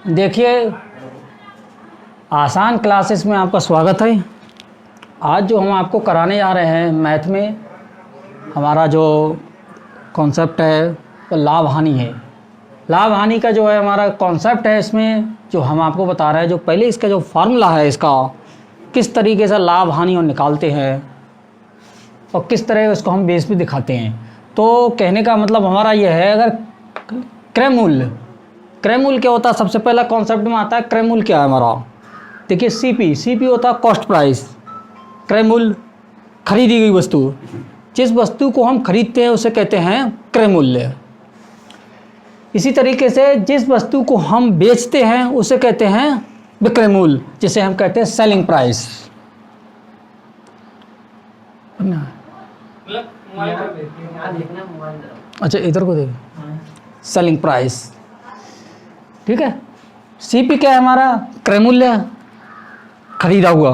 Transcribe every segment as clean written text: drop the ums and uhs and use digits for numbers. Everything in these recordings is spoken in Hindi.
देखिए, आसान क्लासेस में आपका स्वागत है। आज जो हम आपको कराने जा रहे हैं मैथ में, हमारा जो कॉन्सेप्ट है वो लाभ हानि है। लाभ हानि का जो है हमारा कॉन्सेप्ट है, इसमें जो हम आपको बता रहे हैं, जो पहले इसका जो फार्मूला है, इसका किस तरीके से लाभ हानि और निकालते हैं और किस तरह उसको हम बेस भी दिखाते हैं। तो कहने का मतलब हमारा यह है, अगर क्रय मूल्य क्या होता है, सबसे पहला कॉन्सेप्ट में आता है क्रय मूल्य क्या है हमारा। देखिए सीपी होता है कॉस्ट प्राइस। क्रय मूल्य खरीदी गई वस्तु, जिस वस्तु को हम खरीदते हैं उसे कहते हैं क्रय मूल्य। इसी तरीके से जिस वस्तु को हम बेचते हैं उसे कहते हैं विक्रय मूल्य, जिसे हम कहते हैं सेलिंग प्राइस। अच्छा, इधर को देख, सेलिंग प्राइस। ठीक है। सीपी क्या है हमारा, क्रय मूल्य खरीदा हुआ,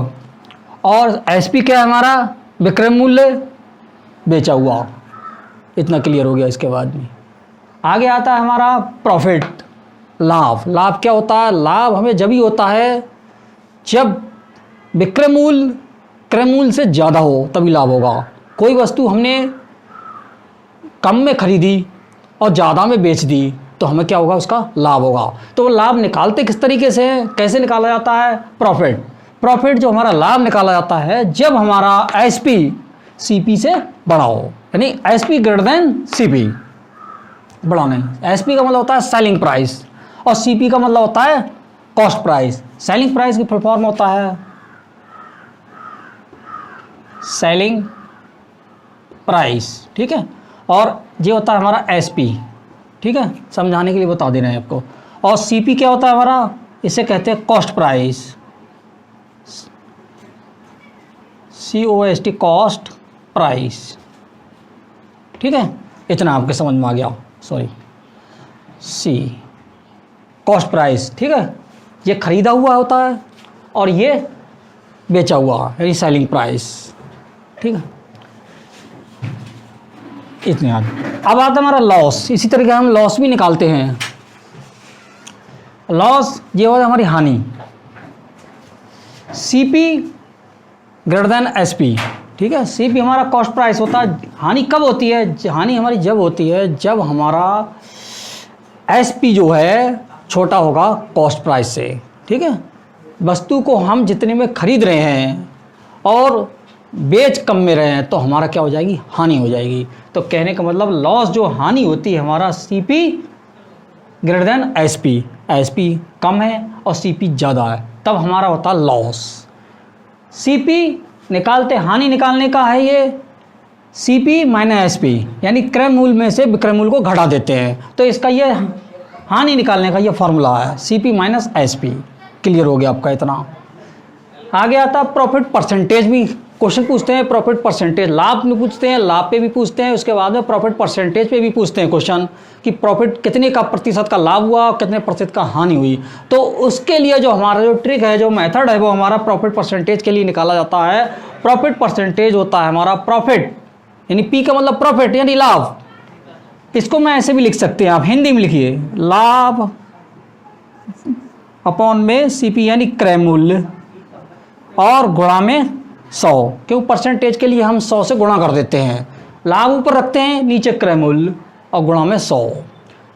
और एसपी क्या है हमारा, विक्रय मूल्य बेचा हुआ। इतना क्लियर हो गया। इसके बाद में आगे आता है हमारा प्रॉफिट, लाभ। लाभ क्या होता है, लाभ हमें जब ही होता है जब विक्रय मूल्य क्रय मूल्य से ज़्यादा हो, तभी लाभ होगा। कोई वस्तु हमने कम में खरीदी और ज़्यादा में बेच दी तो हमें क्या होगा, उसका लाभ होगा। तो लाभ निकालते किस तरीके से हैं, कैसे निकाला जाता है, प्रॉफिट जो हमारा लाभ निकाला जाता है जब हमारा एसपी सीपी से बड़ा हो, यानी एसपी ग्रेटर देन सीपी। बड़ा नहीं, एसपी का मतलब होता है सेलिंग प्राइस और सीपी का मतलब होता है कॉस्ट प्राइस। सेलिंग प्राइस की फुल फॉर्म होता है सेलिंग प्राइस। ठीक है। और ये होता है हमारा एसपी। ठीक है, समझाने के लिए बता दे रहे हैं आपको। और सीपी क्या होता है हमारा, इसे कहते हैं cost price, COST cost price. ठीक है, इतना आपके समझ में आ गया। सॉरी, सी कॉस्ट प्राइस। ठीक है, ये खरीदा हुआ होता है और ये बेचा हुआ, यानी सेलिंग प्राइस। ठीक है, इतने याद। अब आता है हमारा लॉस। इसी तरीके हम लॉस भी निकालते हैं। लॉस ये होता है हमारी हानि, सीपी ग्रेटर देन एसपी। ठीक है, सीपी हमारा कॉस्ट प्राइस होता है। हानि कब होती है, हानि हमारी जब होती है जब हमारा एसपी जो है छोटा होगा कॉस्ट प्राइस से। ठीक है, वस्तु को हम जितने में खरीद रहे हैं और बेच कम में रहे हैं तो हमारा क्या हो जाएगी, हानि हो जाएगी। तो कहने का मतलब लॉस जो हानि होती है हमारा CP greater than SP, SP कम है और सीपी ज़्यादा है, तब हमारा होता है लॉस। सीपी निकालते, हानि निकालने का है ये सीपी माइनस एसपी, यानी क्रय मूल्य में से विक्रय मूल्य को घटा देते हैं। तो इसका ये हानि निकालने का ये फॉर्मूला है, सीपी माइनस एसपी। क्लियर हो गया आपका इतना। आगे आता है प्रॉफिट परसेंटेज। भी क्वेश्चन पूछते हैं प्रॉफिट परसेंटेज, लाभ में पूछते हैं, लाभ पे भी पूछते हैं, उसके बाद में प्रॉफिट परसेंटेज पे भी पूछते हैं क्वेश्चन कि प्रॉफिट कितने का प्रतिशत का लाभ हुआ और कितने प्रतिशत का हानि हुई। तो उसके लिए जो हमारा जो ट्रिक है, जो मेथड है, वो हमारा प्रॉफिट परसेंटेज के लिए निकाला जाता है। प्रॉफिट परसेंटेज होता है हमारा प्रॉफिट, यानी पी का मतलब प्रॉफिट यानी लाभ। इसको मैं ऐसे भी लिख सकते हैं, आप हिंदी में लिखिए, लाभ अपॉन में सीपी यानी क्रय मूल्य और गुणा में 100, क्यों परसेंटेज के लिए हम 100 से गुणा कर देते हैं। लाभ ऊपर रखते हैं, नीचे क्रय मूल्य और गुणा में 100।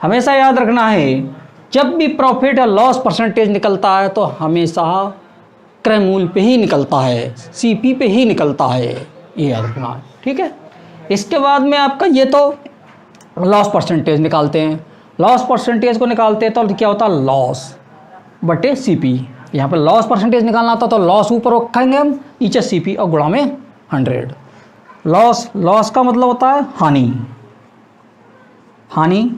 हमेशा याद रखना है, जब भी प्रॉफिट या लॉस परसेंटेज निकलता है तो हमेशा क्रय मूल्य पे ही निकलता है, सीपी पे ही निकलता है, ये याद रखना है। ठीक है। इसके बाद में आपका ये तो लॉस परसेंटेज निकालते हैं। लॉस परसेंटेज को निकालते हैं तो क्या होता है, लॉस बटे सीपी। यहाँ पर लॉस परसेंटेज निकालना था तो लॉस ऊपर रखेंगे हम, नीचे सीपी और गुणा में 100। लॉस का मतलब होता है हानि,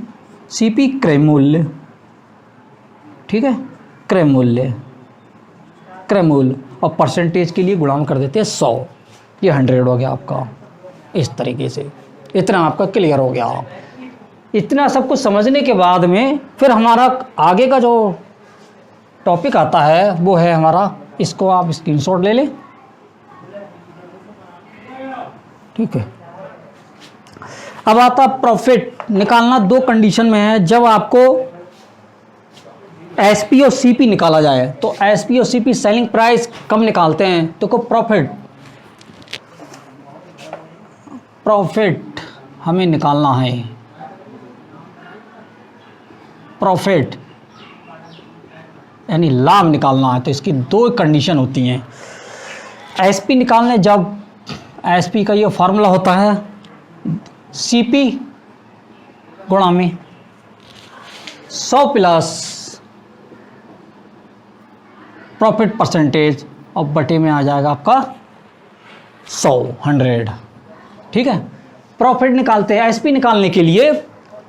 सीपी क्रय मूल्य। ठीक है, क्रय मूल्य और परसेंटेज के लिए गुणा में कर देते हैं 100, ये 100 हो गया आपका। इस तरीके से इतना आपका क्लियर हो गया। इतना सब कुछ समझने के बाद में फिर हमारा आगे का जो टॉपिक आता है वो है हमारा, इसको आप स्क्रीनशॉट ले लें। ठीक है, अब आता प्रॉफिट निकालना। दो कंडीशन में है, जब आपको एसपी और सीपी निकाला जाए तो एसपी और सीपी सेलिंग प्राइस कम निकालते हैं तो को प्रॉफिट हमें निकालना है। प्रॉफिट यानी लाभ निकालना है तो इसकी दो कंडीशन होती हैं। एसपी निकालने जब एसपी का ये फार्मूला होता है सीपी गुणा में 100 प्लस प्रॉफिट परसेंटेज और बटे में आ जाएगा आपका 100। ठीक है, प्रॉफिट निकालते हैं। एसपी निकालने के लिए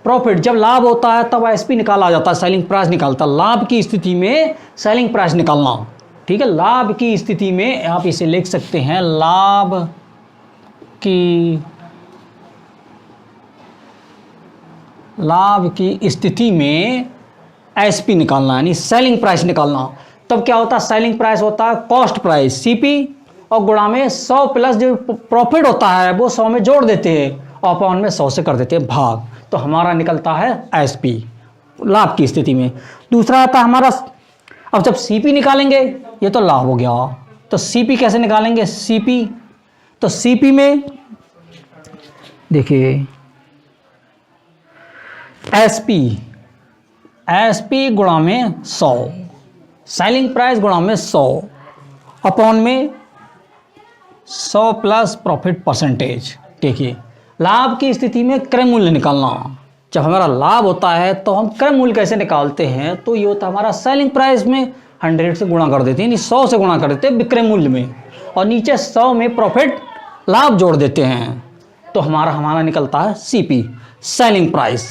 प्रॉफिट जब लाभ होता है तब एसपी निकाला जाता है, सेलिंग प्राइस निकालता है। लाभ की स्थिति में सेलिंग प्राइस निकालना, ठीक है। लाभ की स्थिति में आप इसे लिख सकते हैं लाभ की स्थिति में एसपी निकालना यानी सेलिंग प्राइस निकालना। तब क्या होता है, सेलिंग प्राइस होता है कॉस्ट प्राइस सीपी और गुणा में 100 प्लस जो प्रॉफिट होता है वो 100 में जोड़ देते हैं और अपॉन में 100 से कर देते हैं भाग, तो हमारा निकलता है एसपी लाभ की स्थिति में। दूसरा आता है हमारा, अब जब सीपी निकालेंगे ये तो लाभ हो गया, तो सीपी कैसे निकालेंगे, सीपी तो सीपी में देखिए एसपी गुणा में 100 सेलिंग प्राइस गुणा में 100 अपॉन में 100 प्लस प्रॉफिट परसेंटेज। देखिए लाभ की स्थिति में क्रय मूल्य निकालना। जब हमारा लाभ होता है तो हम क्रय मूल्य कैसे निकालते हैं, तो ये होता है हमारा सेलिंग प्राइस में 100 से गुणा कर देते हैं, यानी 100 से गुणा कर देते हैं विक्रय मूल्य में और नीचे 100 में प्रॉफिट लाभ जोड़ देते हैं, तो हमारा निकलता है सीपी सेलिंग प्राइस।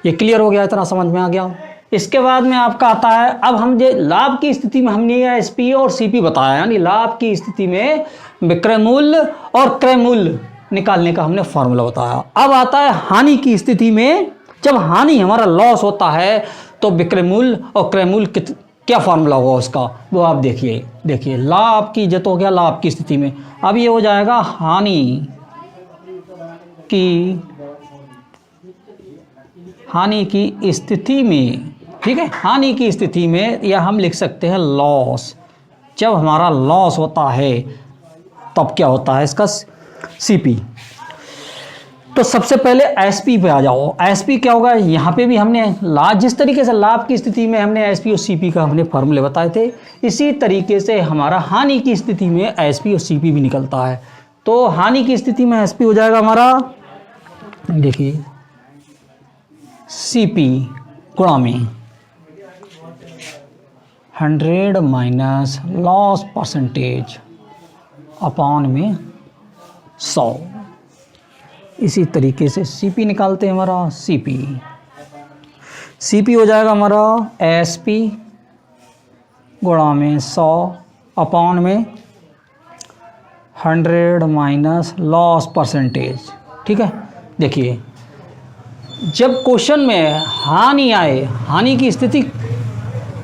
ये क्लियर हो गया, इतना समझ में आ गया। इसके बाद में आपका आता है, अब हम जो लाभ की स्थिति में हमने एसपी और सीपी बताया, यानी लाभ की स्थिति में विक्रय मूल्य और क्रय मूल्य निकालने का हमने फॉर्मूला बताया। अब आता है हानि की स्थिति में, जब हानि हमारा लॉस होता है तो विक्रय मूल्य और क्रय मूल्य क्या फॉर्मूला होगा उसका, वो आप देखिए लाभ की जत हो गया लाभ की स्थिति में, अब ये हो जाएगा हानि की स्थिति में, ठीक है। हानि की स्थिति में या हम लिख सकते हैं लॉस। जब हमारा लॉस होता है तब क्या होता है इसका सीपी। तो सबसे पहले एसपी पे आ जाओ। एसपी क्या होगा, यहाँ पे भी हमने जिस तरीके से लाभ की स्थिति में हमने एसपी और सीपी का हमने फॉर्मूले बताए थे, इसी तरीके से हमारा हानि की स्थिति में एसपी और सीपी भी निकलता है। तो हानि की स्थिति में एसपी हो जाएगा हमारा, देखिए सीपी गुणा में 100 माइनस लॉस परसेंटेज अपॉन में 100। इसी तरीके से सीपी निकालते हैं। हमारा सीपी हो जाएगा हमारा एसपी गुणा में 100 अपॉन में 100 माइनस लॉस परसेंटेज, ठीक है। देखिए जब क्वेश्चन में हानि आए, हानि की स्थिति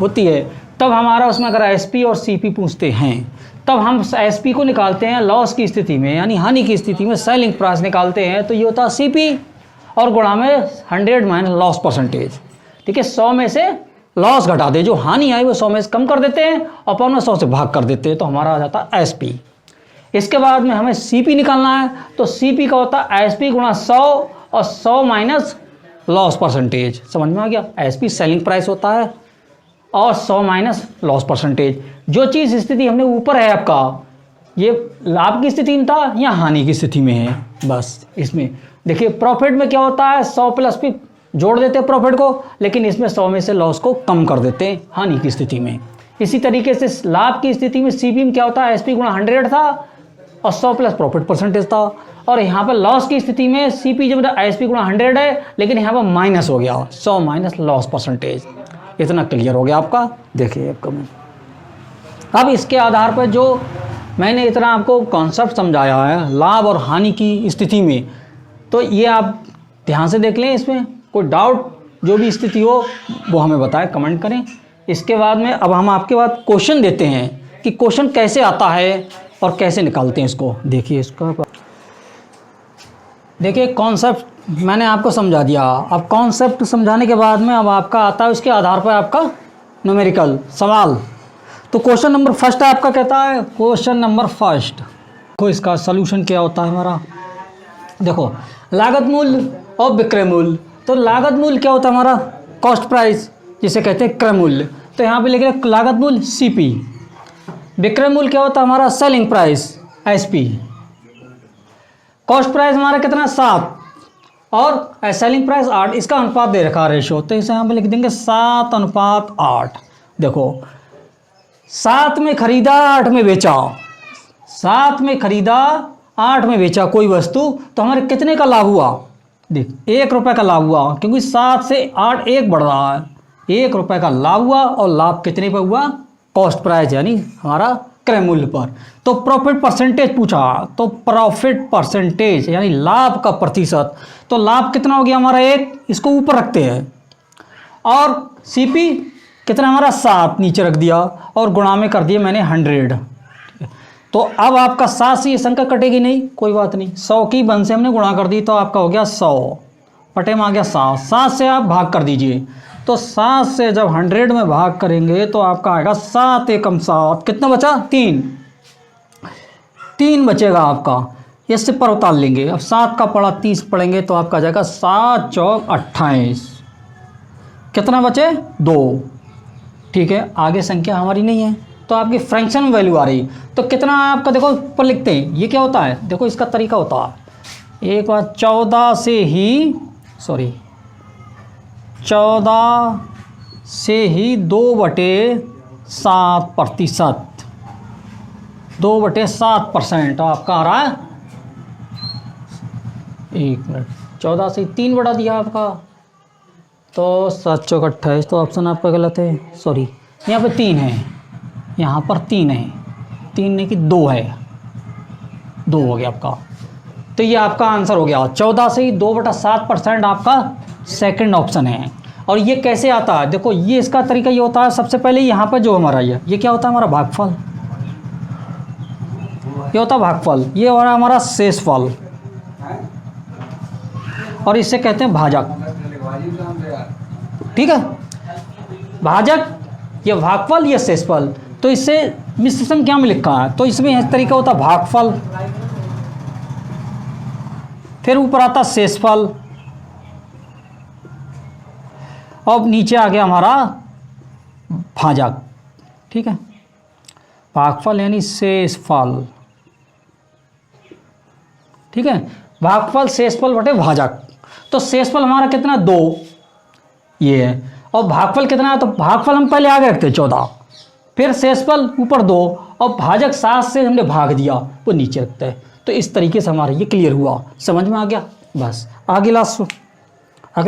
होती है, तब हमारा उसमें अगर एसपी और सीपी पूछते हैं तब हम एसपी को निकालते हैं लॉस की स्थिति में, यानी हानि की स्थिति में सेलिंग प्राइस निकालते हैं, तो ये होता है सीपी और गुणा में 100 माइनस लॉस परसेंटेज, ठीक है। 100 में से लॉस घटा दे, जो हानि आई वो 100 में से कम कर देते हैं, अपॉन में 100 से भाग कर देते हैं, तो हमारा आ जाता है एसपी। इसके बाद में हमें सीपी निकालना है, तो सीपी का होता है एसपी गुणा 100 और 100 माइनस लॉस परसेंटेज। समझ में आ गया, एसपी सेलिंग प्राइस होता है और 100 माइनस लॉस परसेंटेज। जो चीज़ स्थिति हमने ऊपर है आपका, ये लाभ की स्थिति में था या हानि की स्थिति में है, बस इसमें देखिए प्रॉफिट में क्या होता है 100 प्लस भी जोड़ देते हैं प्रॉफिट को, लेकिन इसमें 100 में से लॉस को कम कर देते हैं हानि की स्थिति में। इसी तरीके से लाभ की स्थिति में सीपी में क्या होता है, एसपी गुणा 100 था और 100 प्लस प्रॉफिट परसेंटेज था, और यहाँ पर लॉस की स्थिति में सीपी जब एसपी गुणा 100 है, लेकिन यहाँ पर माइनस हो गया 100 माइनस लॉस परसेंटेज। इतना क्लियर हो गया आपका। देखिए आपका अब इसके आधार पर जो मैंने इतना आपको कॉन्सेप्ट समझाया है लाभ और हानि की स्थिति में, तो ये आप ध्यान से देख लें। इसमें कोई डाउट जो भी स्थिति हो वो हमें बताएं, कमेंट करें। इसके बाद में अब हम आपके बाद क्वेश्चन देते हैं कि क्वेश्चन कैसे आता है और कैसे निकालते हैं इसको। देखिए इसका कॉन्सेप्ट मैंने आपको समझा दिया। अब कॉन्सेप्ट समझाने के बाद में अब आपका आता है उसके आधार पर आपका न्यूमेरिकल सवाल। तो क्वेश्चन नंबर फर्स्ट आपका कहता है, क्वेश्चन नंबर फर्स्ट को इसका सॉल्यूशन क्या होता है हमारा। देखो लागत मूल्य और विक्रय मूल्य। तो लागत मूल्य क्या होता है हमारा, कॉस्ट प्राइस, जिसे कहते हैं क्रय मूल्य। तो यहाँ पे लिख रहे लागत मूल्य सीपी। विक्रय मूल्य क्या होता है हमारा, selling price SP. Cost price हमारा कितना 7 और सेलिंग प्राइस 8। इसका अनुपात दे रखा है रेशो, तो इसे यहाँ पे लिख देंगे 7:8। देखो 7 में खरीदा 8 में बेचा, 7 में खरीदा 8 में बेचा कोई वस्तु, तो हमारे कितने का लाभ हुआ, देख 1 रुपये का लाभ हुआ, क्योंकि 7 से 8 1 बढ़ रहा है, 1 रुपये का लाभ हुआ। और लाभ कितने पर हुआ, कॉस्ट प्राइस यानी हमारा क्रय मूल्य पर। तो प्रॉफिट परसेंटेज पूछा, तो प्रॉफिट परसेंटेज यानी लाभ का प्रतिशत। तो लाभ कितना हो गया हमारा 1, इसको ऊपर रखते हैं, और सीपी कितना हमारा 7 नीचे रख दिया, और गुणा में कर दिया मैंने 100। तो अब आपका 7 से ये संख्या कटेगी नहीं, कोई बात नहीं, 100 की 1 से हमने गुणा कर दी, तो आपका हो गया 100, पटे में आ गया 7। 7 से आप भाग कर दीजिए, तो 7 से जब 100 में भाग करेंगे तो आपका आएगा 7 एकम 7, कितना बचा 3 बचेगा आपका। इससे पर उतार लेंगे, अब 7 का पड़ा 30 पढ़ेंगे तो आपका आ जाएगा 7 चौक 28, कितना बचे 2। ठीक है, आगे संख्या हमारी नहीं है, तो आपकी फ्रैक्शन वैल्यू आ रही। तो कितना आपका देखो ऊपर लिखते हैं, ये क्या होता है, देखो इसका तरीका होता है, एक बार 14 से ही 2/7%, 2/7% आपका आ रहा है। 1 मिनट, 14 से 3 बढ़ा दिया आपका, तो 7 चौक 28, तो ऑप्शन आपका गलत है, सॉरी यहाँ पे 3 है, यहाँ पर 3 है, 3 नहीं कि 2 है, 2 हो गया आपका। तो ये आपका आंसर हो गया, 14 से ही 2/7% आपका सेकंड ऑप्शन है। और ये कैसे आता है, देखो ये इसका तरीका ये होता है, सबसे पहले यहाँ पर जो हमारा ये क्या होता है हमारा भागफल, ये होता है भागफल, ये हो रहा है हमारा शेषफल, और इससे कहते हैं भाजक। ठीक है, भाजक, ये भागफल, ये शेषफल। तो इससे मिश्र संख्या में लिखा है, तो इसमें इस तरीका होता है भागफल, फिर ऊपर आता शेषफल, अब नीचे आ गया हमारा भाजक। ठीक है, भागफल यानी शेषफल। ठीक है, भागफल शेषफल बटे भाजक। तो शेषफल हमारा कितना 2 ये है, और भागफल कितना है, तो भागफल हम पहले आगे रखते हैं 14, फिर शेषफल ऊपर 2, और भाजक 7 से हमने भाग दिया वो नीचे रखते हैं। तो इस तरीके से हमारा ये क्लियर हुआ, समझ में आ गया। बस अगला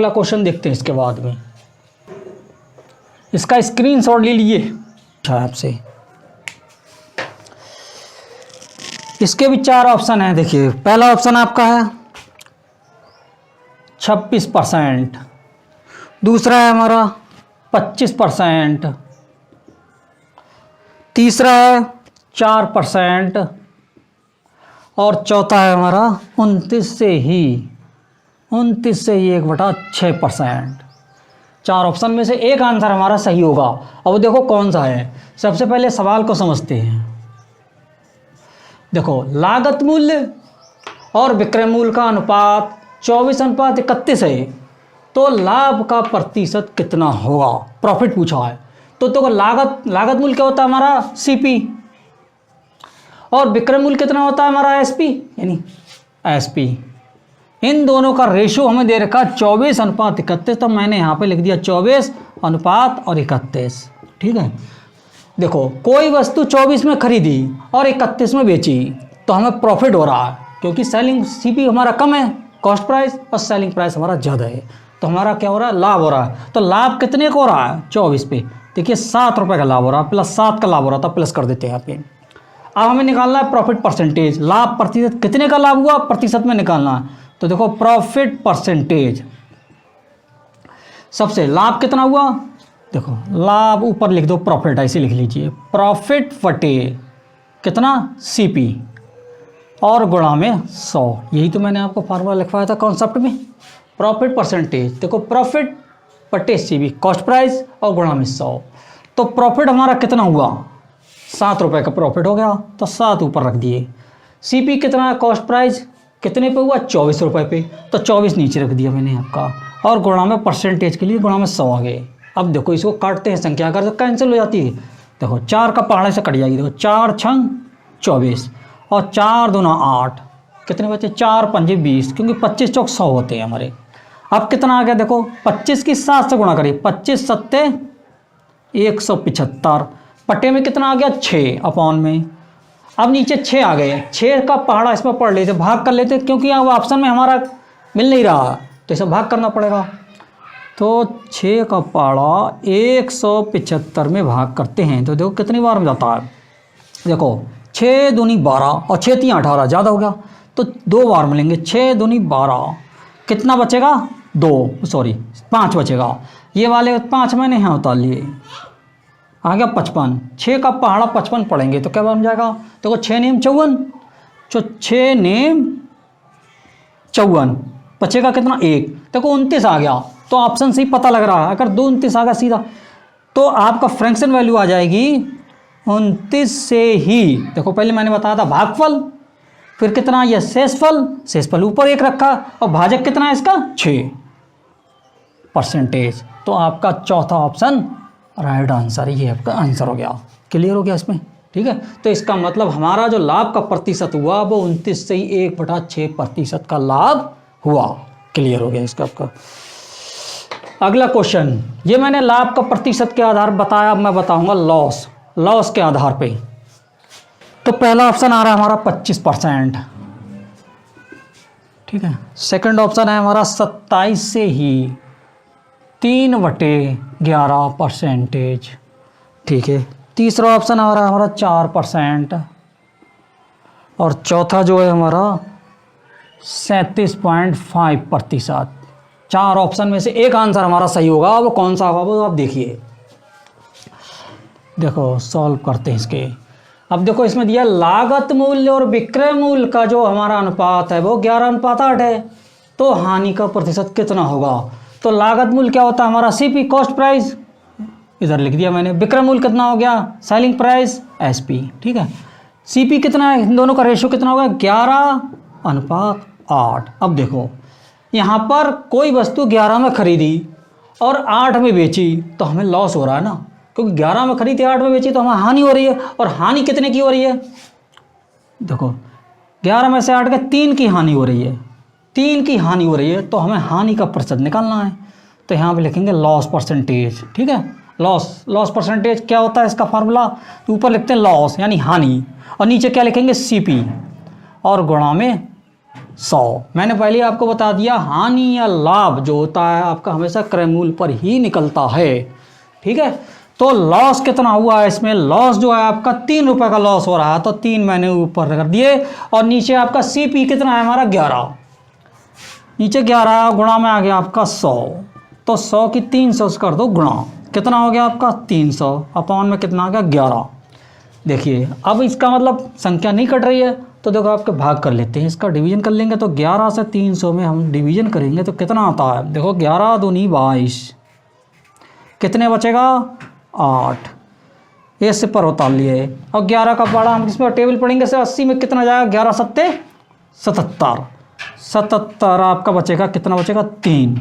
क्वेश्चन देखते हैं इसके बाद में, इसका स्क्रीनशॉट ले लिए आपसे। इसके भी 4 ऑप्शन हैं, देखिए पहला ऑप्शन आपका है 26%, दूसरा है हमारा 25%, तीसरा है 4%, और चौथा है हमारा 29 से ही 1/6%। 4 ऑप्शन में से एक आंसर हमारा सही होगा। अब देखो कौन सा है, सबसे पहले सवाल को समझते हैं। देखो लागत मूल्य और विक्रय मूल्य का अनुपात 24:31 है, तो लाभ का प्रतिशत कितना होगा, प्रॉफिट पूछा है। तो लागत मूल्य क्या होता है हमारा सीपी, और विक्रय मूल्य कितना होता है हमारा एसपी यानी एसपी। इन दोनों का रेशो हमें दे रखा 24:31, तो मैंने यहाँ पे लिख दिया 24:31। ठीक है, देखो कोई वस्तु 24 में खरीदी और 31 में बेची, तो हमें प्रॉफिट हो रहा है, क्योंकि सेलिंग सीपी हमारा कम है, कॉस्ट प्राइस, और सेलिंग प्राइस हमारा ज़्यादा है, तो हमारा क्या हो रहा है, लाभ हो रहा है। तो लाभ कितने का हो रहा है 24 पे, देखिए 7 रुपये का लाभ हो रहा है, +7 का लाभ हो रहा था, प्लस कर देते हैं यहाँ पे। अब हमें निकालना है प्रॉफिट परसेंटेज, लाभ प्रतिशत कितने का लाभ हुआ प्रतिशत में निकालना है। तो देखो प्रॉफिट परसेंटेज, सबसे लाभ कितना हुआ, देखो लाभ ऊपर लिख दो, प्रॉफिट ऐसे लिख लीजिए, प्रॉफिट बटे कितना सीपी और गुणा में 100। यही तो मैंने आपको फार्मूला लिखवाया था कॉन्सेप्ट में, प्रॉफिट परसेंटेज। देखो प्रॉफिट बटे सीपी कॉस्ट प्राइस और गुणा में 100, तो प्रॉफिट हमारा कितना हुआ, 7 रुपये का प्रॉफिट हो गया, तो 7 ऊपर रख दिए। सीपी कितना है, कॉस्ट प्राइस कितने पे हुआ, 24 रुपये पे, तो 24 नीचे रख दिया मैंने आपका, और गुणा में परसेंटेज के लिए गुणा में 100 आ गए। अब देखो इसको काटते हैं, संख्या अगर तो कैंसिल हो जाती है, देखो 4 का पहाड़े से कट जाएगी, देखो 4 छंग 24 और 4 दूना 8, कितने बचे, 4 पंजे 20, क्योंकि 25 चौक 100 होते हैं हमारे। अब कितना आ गया देखो, 25 की 7 से गुणा करिए, 25 सत्ते 175, पट्टे में कितना आ गया 6 अपॉन में। अब नीचे 6 आ गए, 6 का पहाड़ा इसमें पढ़ लेते, भाग कर लेते, क्योंकि अब ऑप्शन में हमारा मिल नहीं रहा तो इसे भाग करना पड़ेगा। तो 6 का पहाड़ा 175 में भाग करते हैं तो देखो कितनी बार में जाता है, देखो 6 दूनी 12 और 6 3 18, ज़्यादा हो गया तो 2 बार मिलेंगे, 6 दूनी 12, कितना बचेगा 5 बचेगा, ये वाले 5 मैंने यहाँ उतार लिए, आ गया 55, 6 का पहाड़ा 55 पढ़ेंगे तो क्या बन जाएगा, देखो 6 नेम 54, तो 6 नेम 54 बचेगा कितना 1, देखो 29 आ गया, तो ऑप्शन से ही पता लग रहा है, अगर 2 29 आ गया सीधा तो आपका फ्रैक्शन वैल्यू आ जाएगी 29 से ही। देखो पहले मैंने बताया था भागफल, फिर कितना यह शेषफल ऊपर 1 रखा, और भाजक कितना है इसका 6%, तो आपका चौथा ऑप्शन राइट आंसर, ये आपका आंसर हो गया। क्लियर हो गया इसमें, ठीक है। तो इसका मतलब हमारा जो लाभ का प्रतिशत हुआ वो 29 से ही 1/6% का लाभ हुआ। क्लियर हो गया इसका आपका। अगला क्वेश्चन, ये मैंने लाभ का प्रतिशत के आधार बताया, अब मैं बताऊंगा लॉस के आधार पे। तो पहला ऑप्शन आ रहा है हमारा 25%, ठीक है। सेकंड ऑप्शन है हमारा 27 से ही 3/11%, ठीक है। तीसरा ऑप्शन आ रहा है हमारा 4%, और चौथा जो है हमारा 37.5%। 4 ऑप्शन में से एक आंसर हमारा सही होगा, वो कौन सा होगा वो आप देखिए। देखो सॉल्व करते हैं इसके। अब देखो इसमें दिया लागत मूल्य और विक्रय मूल्य का जो हमारा अनुपात है वो 11:8 है, तो हानि का प्रतिशत कितना होगा। तो लागत मूल्य क्या होता है हमारा सीपी कॉस्ट प्राइस, इधर लिख दिया मैंने। विक्रय मूल्य कितना हो गया सेलिंग प्राइस एसपी, ठीक है। सीपी कितना है, इन दोनों का रेशियो कितना होगा 11:8। अब देखो यहाँ पर कोई वस्तु 11 में खरीदी और 8 में बेची तो हमें लॉस हो रहा है ना, क्योंकि 11 में खरीदी 8 में बेची तो हमें हानि हो रही है, और हानि कितने की हो रही है, देखो 11 में से 8 के 3 की हानि हो रही है, 3 की हानि हो रही है, तो हमें हानि का प्रतिशत निकालना है। तो यहाँ पे लिखेंगे लॉस परसेंटेज, ठीक है। लॉस परसेंटेज क्या होता है इसका फार्मूला, तो ऊपर लिखते हैं लॉस यानी हानि, और नीचे क्या लिखेंगे सीपी, और गुणा में 100। मैंने पहले आपको बता दिया हानि या लाभ जो होता है आपका हमेशा क्रय मूल्य पर ही निकलता है, ठीक है। तो लॉस कितना हुआ है इसमें, लॉस जो है आपका 3 रुपये का लॉस हो रहा है, तो 3 मैंने ऊपर कर दिए, और नीचे आपका सीपी कितना है हमारा 11, नीचे 11 गुणा में आ गया आपका 100, तो 100 की 300 से कर दो गुणा, कितना हो गया आपका 300, अपॉन में कितना आ गया 11। देखिए अब इसका मतलब संख्या नहीं कट रही है, तो देखो आपके भाग कर लेते हैं, इसका डिवीजन कर लेंगे, तो 11 से 300 में हम डिवीजन करेंगे तो कितना आता है, देखो 11 दूनी 22, कितने बचेगा 8, ये से पर उतार लिए, और 11 का पढ़ा हम इसमें टेबल पढ़ेंगे से 80 में कितना जाएगा 11 सत्ते 77 आपका बचेगा, कितना बचेगा 3,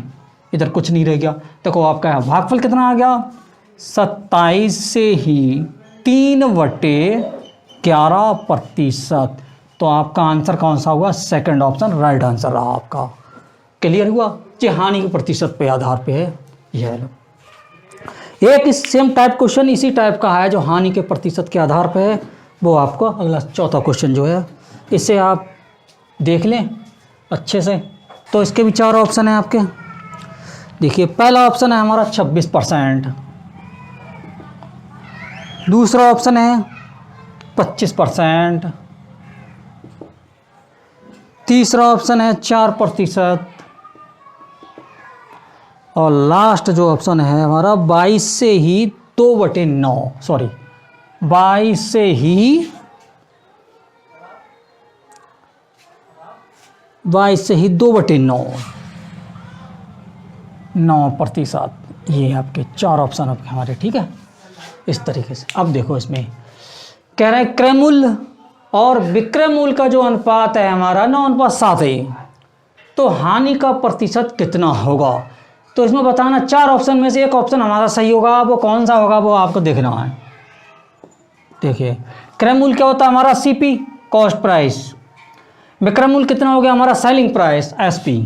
इधर कुछ नहीं रह गया। देखो आपका भागफल कितना आ गया 27 से ही 3/11%, तो आपका आंसर कौन सा हुआ, सेकंड ऑप्शन राइट आंसर रहा आपका। क्लियर हुआ, ये हानि के प्रतिशत पे आधार पे है। यह एक सेम टाइप क्वेश्चन इसी टाइप का है जो हानि के प्रतिशत के आधार पे है, वो आपको अगला चौथा क्वेश्चन जो है इसे आप देख लें अच्छे से। तो इसके भी 4 ऑप्शन हैं आपके। देखिए पहला ऑप्शन है हमारा 26%, दूसरा ऑप्शन है 25%, तीसरा ऑप्शन है 4%, और लास्ट जो ऑप्शन है हमारा 22 से ही 2/9, सॉरी 22 से ही 2/9, 9%। ये आपके 4 ऑप्शन आपके हमारे, ठीक है। इस तरीके से। अब देखो इसमें कह रहे हैं क्रय मूल्य और विक्रय मूल्य का जो अनुपात है हमारा 9:7 है, तो हानि का प्रतिशत कितना होगा। तो इसमें बताना 4 ऑप्शन में से एक ऑप्शन हमारा सही होगा, वो कौन सा होगा वो आपको देखना है। देखिए क्रय मूल्य क्या होता है हमारा सीपी कॉस्ट प्राइस, विक्रय मूल्य कितना हो गया हमारा सेलिंग प्राइस एसपी।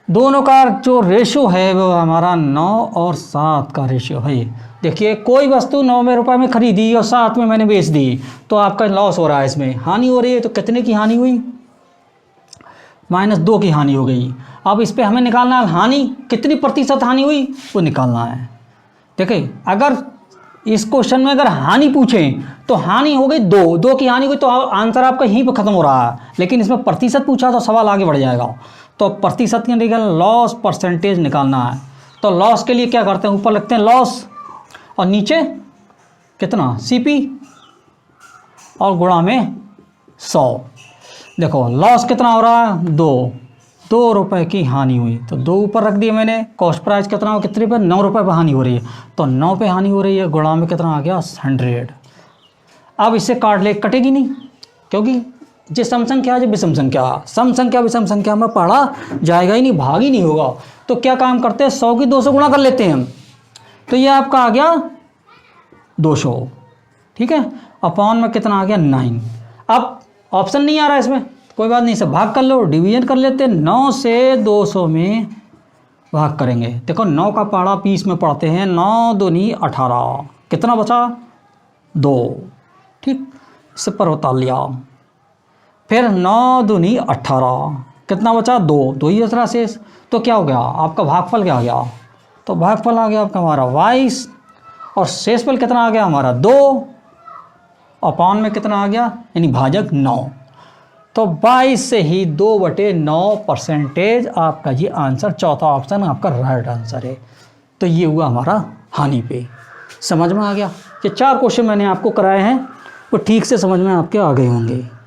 दोनों का जो रेशो है वो हमारा 9 और 7 का रेशियो है। देखिए कोई वस्तु 9 रुपए में खरीदी और 7 में मैंने बेच दी, तो आपका लॉस हो रहा है, इसमें हानि हो रही है। तो कितने की हानि हुई, -2 की हानि हो गई। अब इस पे हमें निकालना है हानि कितनी प्रतिशत हानि हुई वो निकालना है। देखिए अगर इस क्वेश्चन में अगर हानि पूछें तो हानि हो गई 2 की हानि हुई, तो आंसर आपका यहीं पर खत्म हो रहा है। लेकिन इसमें प्रतिशत पूछा तो सवाल आगे बढ़ जाएगा। तो प्रतिशत के निकाल लॉस परसेंटेज निकालना है। तो लॉस के लिए क्या करते हैं, ऊपर लिखते हैं लॉस और नीचे कितना सीपी और गुणा में 100। देखो लॉस कितना हो रहा है 2 रुपए की हानि हुई, तो 2 ऊपर रख दिया मैंने। कॉस्ट प्राइस कितना हो कितने पे 9 रुपए पर हानि हो रही है, तो 9 पे हानि हो रही है, गुणा में कितना आ गया 100। अब इससे काट ले, कटेगी नहीं, क्योंकि जो सम संख्या है जो विषम संख्या, सम संख्या विषम संख्या में पढ़ा जाएगा ही नहीं, भाग ही नहीं होगा। तो क्या काम करते हैं 100 की 2 से गुणा कर लेते हैं हम, तो ये आपका आ गया 200, ठीक है। अपॉन में कितना आ गया 9। अब ऑप्शन नहीं आ रहा है इसमें, कोई बात नहीं, सब भाग कर लो, डिवीजन कर लेते हैं। 9 से 200 में भाग करेंगे। देखो 9 का पहाड़ा 20 में पढ़ते हैं, 9 दूनी 18, कितना बचा 2, ठीक। इसे पर उतार लिया, फिर 9 दूनी 18, कितना बचा 2 ही बच रहा शेष। तो क्या हो गया आपका भागफल क्या आ गया, तो भागफल आ गया आपका हमारा 22 और शेषफल कितना आ गया हमारा 2, अपॉन में कितना आ गया यानी भाजक 9। तो 22 से ही 2/9% आपका ये आंसर, चौथा ऑप्शन आपका राइट आंसर है। तो ये हुआ हमारा हानि पे। समझ में आ गया। ये 4 क्वेश्चन मैंने आपको कराए हैं, वो ठीक से समझ में आपके आ गए होंगे।